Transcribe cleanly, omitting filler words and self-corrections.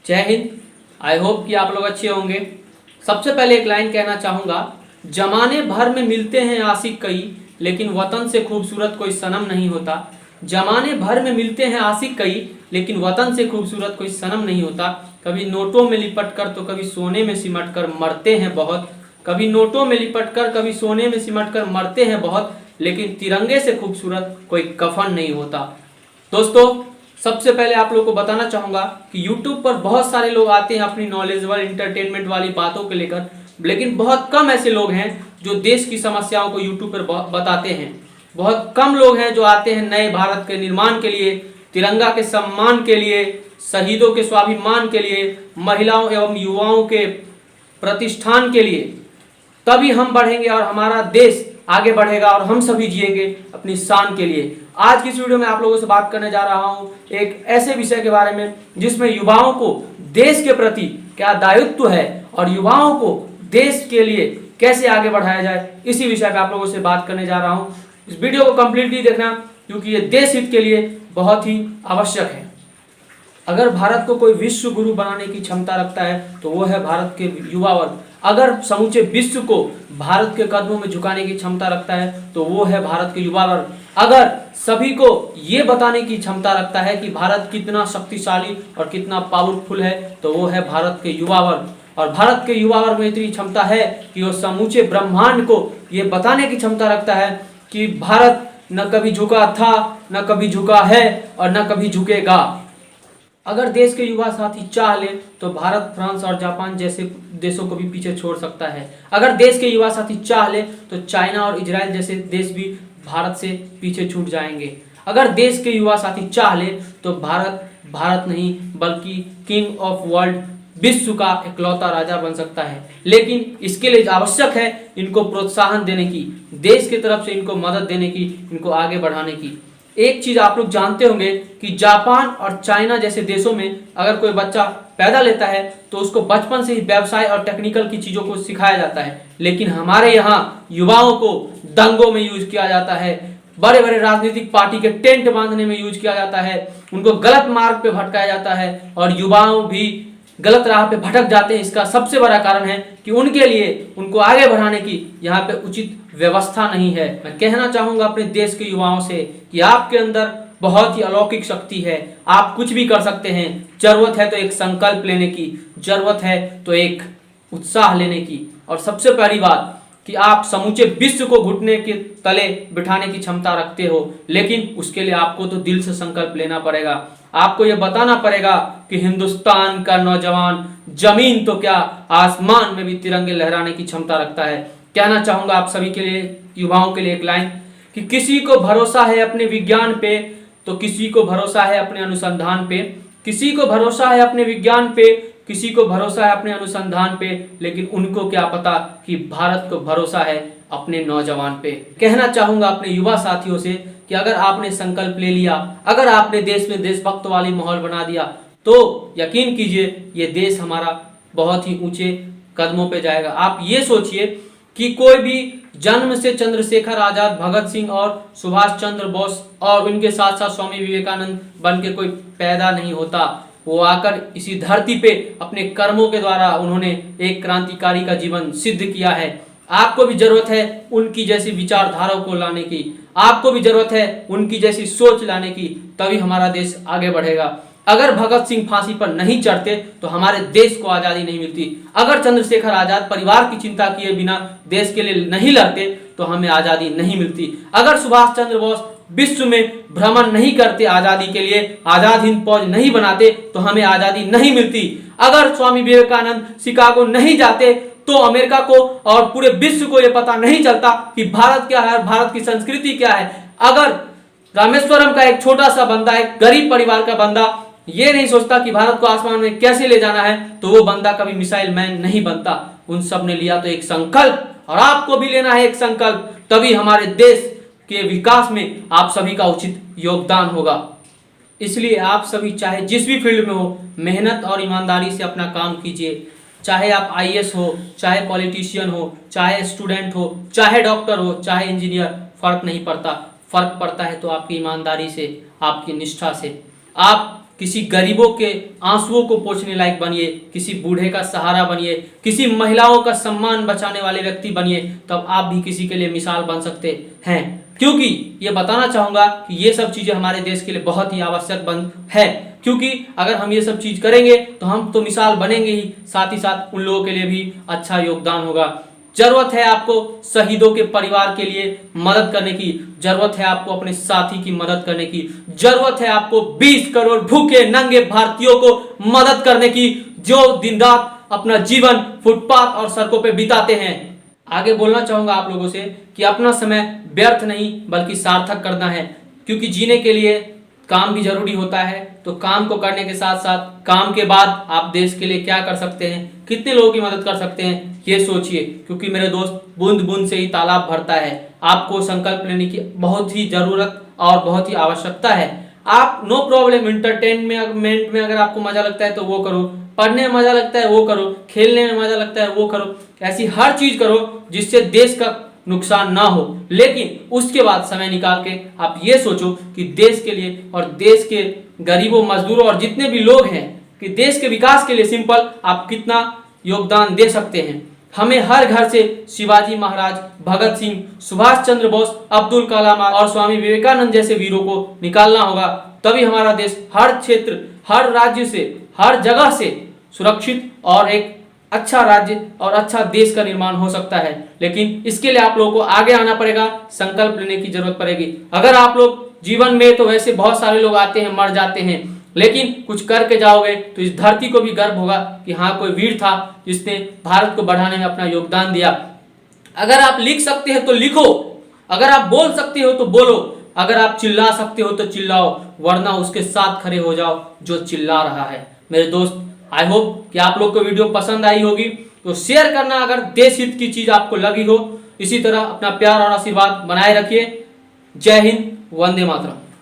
जय Hind. I hope कि आप लोग अच्छे होंगे। सबसे पहले एक लाइन कहना चाहूँगा, जमाने भर में मिलते हैं आशिक कई, लेकिन वतन से खूबसूरत कोई सनम नहीं होता। जमाने भर में मिलते हैं आशिक कई, लेकिन वतन से खूबसूरत कोई सनम नहीं होता। कभी नोटों में लिपट कर तो कभी सोने में सिमट कर मरते हैं बहुत। कभी नोटों में लिपट कर कभी सोने में सिमट कर मरते हैं बहुत, लेकिन तिरंगे से खूबसूरत कोई कफन नहीं होता। दोस्तों, सबसे पहले आप लोग को बताना चाहूँगा कि YouTube पर बहुत सारे लोग आते हैं अपनी नॉलेजेबल इंटरटेनमेंट वाली बातों को लेकर, लेकिन बहुत कम ऐसे लोग हैं जो देश की समस्याओं को YouTube पर बताते हैं। बहुत कम लोग हैं जो आते हैं नए भारत के निर्माण के लिए, तिरंगा के सम्मान के लिए, शहीदों के स्वाभिमान के लिए, महिलाओं एवं युवाओं के प्रतिष्ठान के लिए। तभी हम बढ़ेंगे और हमारा देश आगे बढ़ेगा और हम सभी जिएंगे अपनी शान के लिए। आज की इस वीडियो में आप लोगों से बात करने जा रहा हूं एक ऐसे विषय के बारे में जिसमें युवाओं को देश के प्रति क्या दायित्व है और युवाओं को देश के लिए कैसे आगे बढ़ाया जाए, इसी विषय पे आप लोगों से बात करने जा रहा हूं। इस वीडियो को कंप्लीटली देखना, क्योंकि ये देश हित के लिए बहुत ही आवश्यक है। अगर भारत को कोई विश्व गुरु बनाने की क्षमता रखता है तो वो है भारत के युवा वर्ग। अगर समूचे विश्व को भारत के कदमों में झुकाने की क्षमता रखता है तो वो है भारत के युवा वर्ग। अगर सभी को ये बताने की क्षमता रखता है कि भारत कितना शक्तिशाली और कितना पावरफुल है तो वो है भारत के युवा वर्ग। और भारत के युवा वर्ग में इतनी क्षमता है कि वो समूचे ब्रह्मांड को ये बताने की क्षमता रखता है कि भारत न कभी झुका था, न कभी झुका है और न कभी झुकेगा। अगर देश के युवा साथी चाह ले तो भारत, फ्रांस और जापान जैसे देशों को भी पीछे छोड़ सकता है। अगर देश के युवा साथी चाह ले तो चाइना और इजराइल जैसे देश भी भारत से पीछे छूट जाएंगे। अगर देश के युवा साथी चाह ले तो भारत नहीं बल्कि किंग ऑफ वर्ल्ड, विश्व का इकलौता राजा बन सकता है। लेकिन इसके लिए आवश्यक है इनको प्रोत्साहन देने की, देश की तरफ से इनको मदद देने की, इनको आगे बढ़ाने की। एक चीज आप लोग जानते होंगे कि जापान और चाइना जैसे देशों में अगर कोई बच्चा पैदा लेता है तो उसको बचपन से ही व्यवसाय और टेक्निकल की चीजों को सिखाया जाता है, लेकिन हमारे यहाँ युवाओं को दंगों में यूज किया जाता है, बड़े बड़े राजनीतिक पार्टी के टेंट बांधने में यूज किया जाता है, उनको गलत मार्ग पे भटकाया जाता है और युवाओं भी गलत राह पे भटक जाते हैं। इसका सबसे बड़ा कारण है कि उनके लिए, उनको आगे बढ़ाने की यहाँ पे उचित व्यवस्था नहीं है। मैं कहना चाहूंगा अपने देश के युवाओं से कि आपके अंदर बहुत ही अलौकिक शक्ति है, आप कुछ भी कर सकते हैं। जरूरत है तो एक संकल्प लेने की, जरूरत है तो एक उत्साह लेने की, और सबसे पहली बात कि आप समूचे विश्व को घुटने के तले बिठाने की क्षमता रखते हो, लेकिन उसके लिए आपको तो दिल से संकल्प लेना पड़ेगा। आपको यह बताना पड़ेगा कि हिंदुस्तान का नौजवान जमीन तो क्या आसमान में भी तिरंगे लहराने की क्षमता रखता है। कहना चाहूंगा आप सभी के लिए, युवाओं के लिए एक लाइन कि किसी को भरोसा है अपने विज्ञान पे तो किसी को भरोसा है अपने अनुसंधान पे, किसी को भरोसा है अपने विज्ञान पे, किसी को भरोसा है अपने अनुसंधान पे, लेकिन उनको क्या पता कि भारत को भरोसा है अपने नौजवान पे। कहना चाहूंगा अपने युवा साथियों से कि अगर आपने संकल्प ले लिया, अगर आपने देश में देशभक्त वाली माहौल बना दिया तो यकीन कीजिए ये देश हमारा बहुत ही ऊंचे कदमों पे जाएगा। आप ये सोचिए कि कोई भी जन्म से चंद्रशेखर आजाद, भगत सिंह और सुभाष चंद्र बोस और उनके साथ साथ स्वामी विवेकानंद बन के कोई पैदा नहीं होता। वो आकर इसी धरती पे अपने कर्मों के द्वारा उन्होंने एक क्रांतिकारी का जीवन सिद्ध किया है। आपको भी जरूरत है उनकी जैसी विचारधाराओं को लाने की, आपको भी जरूरत है उनकी जैसी सोच लाने की, तभी हमारा देश आगे बढ़ेगा। अगर भगत सिंह फांसी पर नहीं चढ़ते तो हमारे देश को आजादी नहीं मिलती। अगर चंद्रशेखर आजाद परिवार की चिंता किए बिना देश के लिए नहीं लड़ते तो हमें आजादी नहीं मिलती। अगर सुभाष चंद्र बोस विश्व में भ्रमण नहीं करते आजादी के लिए, आजाद हिंद फौज नहीं बनाते तो हमें आजादी नहीं मिलती। अगर स्वामी विवेकानंद शिकागो नहीं जाते तो अमेरिका को और पूरे विश्व को यह पता नहीं चलता कि भारत क्या है और भारत की संस्कृति क्या है। अगर रामेश्वरम का एक छोटा सा बंदा, एक गरीब परिवार का बंदा ये नहीं सोचता कि भारत को आसमान में कैसे ले जाना है तो वो बंदा कभी मिसाइल मैन नहीं बनता। उन सब ने लिया तो एक संकल्प, और आपको भी लेना है एक संकल्प, तभी हमारे देश के विकास में आप सभी का उचित योगदान होगा। इसलिए आप सभी चाहे जिस भी फील्ड में हो, मेहनत और ईमानदारी से अपना काम कीजिए। चाहे आप आईएएस हो, चाहे पॉलिटिशियन हो, चाहे स्टूडेंट हो, चाहे डॉक्टर हो, चाहे इंजीनियर, फर्क नहीं पड़ता। फर्क पड़ता है तो आपकी ईमानदारी से, आपकी निष्ठा से। आप किसी गरीबों के आंसुओं को पोंछने लायक बनिए, किसी बूढ़े का सहारा बनिए, किसी महिलाओं का सम्मान बचाने वाले व्यक्ति बनिए, तब आप भी किसी के लिए मिसाल बन सकते हैं। क्योंकि ये बताना चाहूंगा कि ये सब चीजें हमारे देश के लिए बहुत ही आवश्यक है, क्योंकि अगर हम ये सब चीज करेंगे तो हम तो मिसाल बनेंगे ही, साथ ही साथ उन लोगों के लिए भी अच्छा योगदान होगा। जरूरत है आपको शहीदों के परिवार के लिए मदद करने की, जरूरत है आपको अपने साथी की मदद करने की, जरूरत है आपको 20 करोड़ भूखे नंगे भारतीयों को मदद करने की जो दिन रात अपना जीवन फुटपाथ और सड़कों पे बिताते हैं। आगे बोलना चाहूंगा आप लोगों से कि अपना समय व्यर्थ नहीं बल्कि सार्थक करना है, क्योंकि जीने के लिए काम भी जरूरी होता है। तो काम को करने के साथ साथ काम के बाद आप देश के लिए क्या कर सकते हैं, कितने लोगों की मदद कर सकते हैं, ये सोचिए। क्योंकि मेरे दोस्त, बूंद बूंद से ही तालाब भरता है। आपको संकल्प लेने की बहुत ही जरूरत और बहुत ही आवश्यकता है। आप नो प्रॉब्लम, एंटरटेनमेंट में अगर आपको मजा लगता है तो वो करो, पढ़ने में मजा लगता है वो करो, खेलने में मजा लगता है वो करो, ऐसी हर चीज करो जिससे देश का नुकसान ना हो। लेकिन उसके बाद समय निकाल के आप ये सोचो कि देश के लिए और देश के गरीबों, मजदूरों और जितने भी लोग हैं कि देश के विकास के लिए सिंपल आप कितना योगदान दे सकते हैं। हमें हर घर से शिवाजी महाराज, भगत सिंह, सुभाष चंद्र बोस, अब्दुल कलाम और स्वामी विवेकानंद जैसे वीरों को निकालना होगा, तभी हमारा देश हर क्षेत्र, हर राज्य से, हर जगह से सुरक्षित और एक अच्छा राज्य और अच्छा देश का निर्माण हो सकता है। लेकिन इसके लिए आप लोगों को आगे आना पड़ेगा, संकल्प लेने की जरूरत पड़ेगी। अगर आप लोग जीवन में, तो वैसे बहुत सारे लोग आते हैं, मर जाते हैं, लेकिन कुछ करके जाओगे तो इस धरती को भी गर्व होगा कि हाँ, कोई वीर था जिसने भारत को बढ़ाने में अपना योगदान दिया। अगर आप लिख सकते हैं तो लिखो, अगर आप बोल सकते हो तो बोलो, अगर आप चिल्ला सकते हो तो चिल्लाओ, वरना उसके साथ खड़े हो जाओ जो चिल्ला रहा है। मेरे दोस्त, आई होप कि आप लोग को वीडियो पसंद आई होगी, तो शेयर करना अगर देश हित की चीज आपको लगी हो। इसी तरह अपना प्यार और आशीर्वाद बनाए रखिए। जय हिंद, वंदे मातरम।